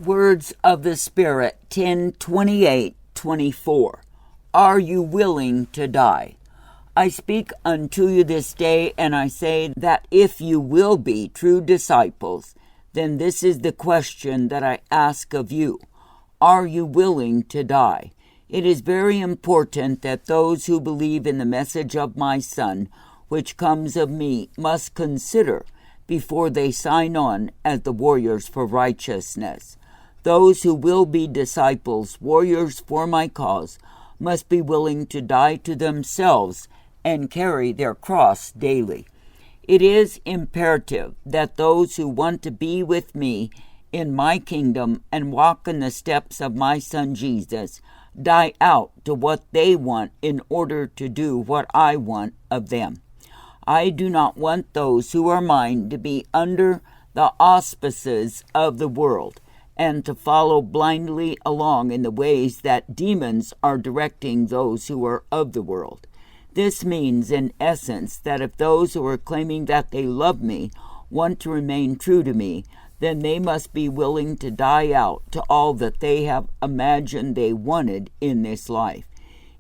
Words of the Spirit 10:28-24. Are you willing to die? I speak unto you this day, and I say that if you will be true disciples, then this is the question that I ask of you. Are you willing to die? It is very important that those who believe in the message of my Son, which comes of me, must consider before they sign on as the warriors for righteousness. Those who will be disciples, warriors for my cause, must be willing to die to themselves and carry their cross daily. It is imperative that those who want to be with me in my kingdom and walk in the steps of my Son Jesus die out to what they want in order to do what I want of them. I do not want those who are mine to be under the auspices of the world and to follow blindly along in the ways that demons are directing those who are of the world. This means, in essence, that if those who are claiming that they love me want to remain true to me, then they must be willing to die out to all that they have imagined they wanted in this life.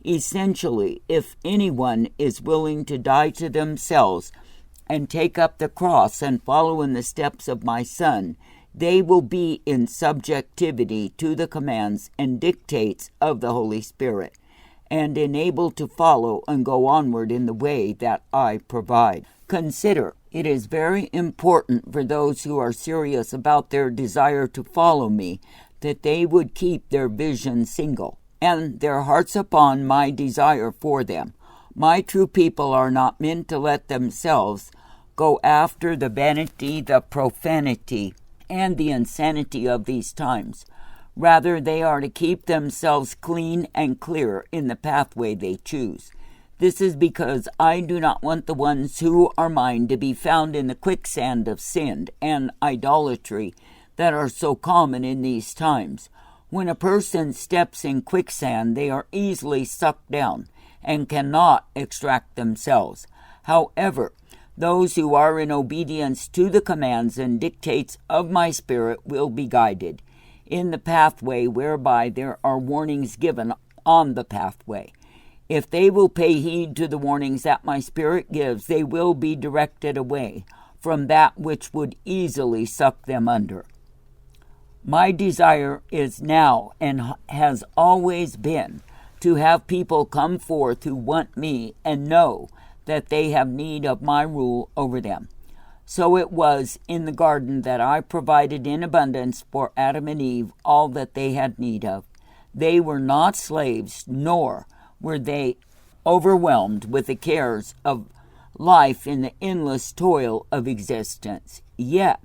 Essentially, if anyone is willing to die to themselves and take up the cross and follow in the steps of my Son, they will be in subjectivity to the commands and dictates of the Holy Spirit, and enabled to follow and go onward in the way that I provide. Consider, it is very important for those who are serious about their desire to follow me that they would keep their vision single and their hearts upon my desire for them. My true people are not meant to let themselves go after the vanity, the profanity, and the insanity of these times. Rather, they are to keep themselves clean and clear in the pathway they choose. This is because I do not want the ones who are mine to be found in the quicksand of sin and idolatry that are so common in these times. When a person steps in quicksand, they are easily sucked down and cannot extract themselves. However, those who are in obedience to the commands and dictates of my Spirit will be guided in the pathway whereby there are warnings given on the pathway. If they will pay heed to the warnings that my Spirit gives, they will be directed away from that which would easily suck them under. My desire is now and has always been to have people come forth who want me and know that they have need of my rule over them. So it was in the garden that I provided in abundance for Adam and Eve all that they had need of. They were not slaves, nor were they overwhelmed with the cares of life in the endless toil of existence. Yet,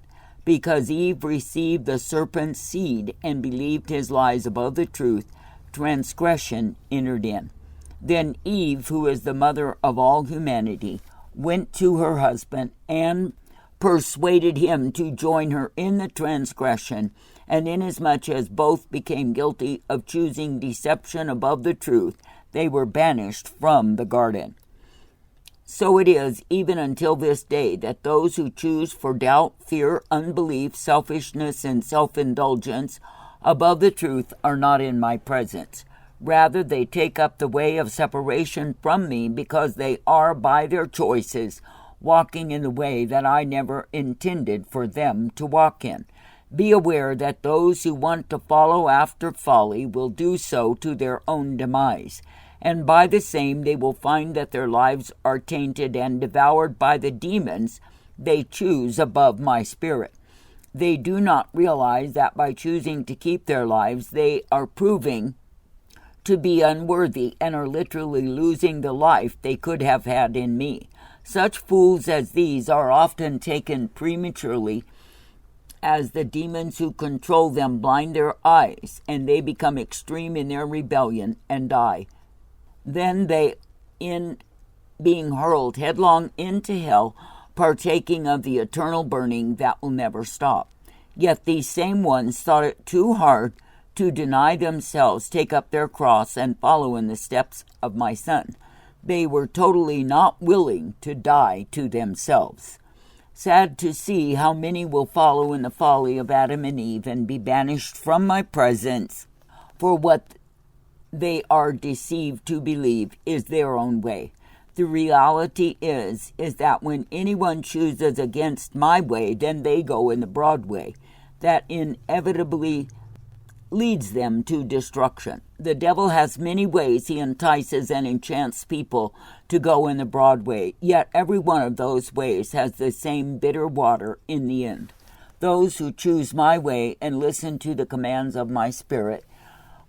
because Eve received the serpent's seed and believed his lies above the truth, transgression entered in. Then Eve, who is the mother of all humanity, went to her husband and persuaded him to join her in the transgression, and inasmuch as both became guilty of choosing deception above the truth, they were banished from the garden. So it is, even until this day, that those who choose for doubt, fear, unbelief, selfishness, and self-indulgence above the truth are not in my presence. Rather, they take up the way of separation from me because they are, by their choices, walking in the way that I never intended for them to walk in. Be aware that those who want to follow after folly will do so to their own demise, and by the same they will find that their lives are tainted and devoured by the demons they choose above my Spirit. They do not realize that by choosing to keep their lives, they are proving to be unworthy and are literally losing the life they could have had in me. Such fools as these are often taken prematurely as the demons who control them blind their eyes, and they become extreme in their rebellion and die. Then they, in being hurled headlong into hell, partaking of the eternal burning that will never stop. Yet these same ones thought it too hard to deny themselves, take up their cross, and follow in the steps of my Son. They were totally not willing to die to themselves. Sad to see how many will follow in the folly of Adam and Eve and be banished from my presence, for what they are deceived to believe is their own way. The reality is that when anyone chooses against my way, then they go in the broad way. That inevitably leads them to destruction. The devil has many ways he entices and enchants people to go in the broad way, yet every one of those ways has the same bitter water in the end. Those who choose my way and listen to the commands of my Spirit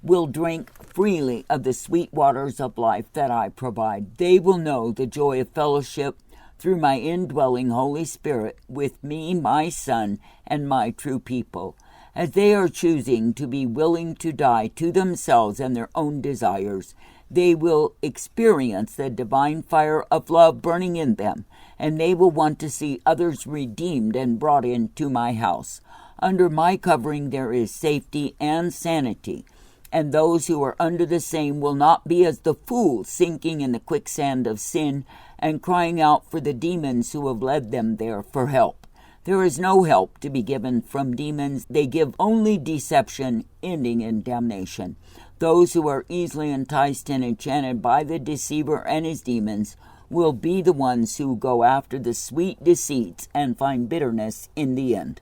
will drink freely of the sweet waters of life that I provide. They will know the joy of fellowship through my indwelling Holy Spirit with me, my Son, and my true people. As they are choosing to be willing to die to themselves and their own desires, they will experience the divine fire of love burning in them, and they will want to see others redeemed and brought into my house. Under my covering there is safety and sanity, and those who are under the same will not be as the fools sinking in the quicksand of sin and crying out for the demons who have led them there for help. There is no help to be given from demons. They give only deception, ending in damnation. Those who are easily enticed and enchanted by the deceiver and his demons will be the ones who go after the sweet deceits and find bitterness in the end.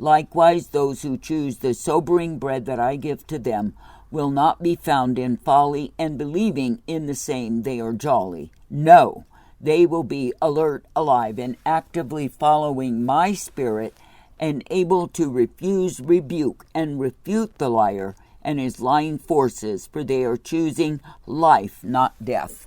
Likewise, those who choose the sobering bread that I give to them will not be found in folly and believing in the same they are jolly. No, they will be alert, alive, and actively following my Spirit and able to refuse, rebuke, and refute the liar and his lying forces, for they are choosing life, not death.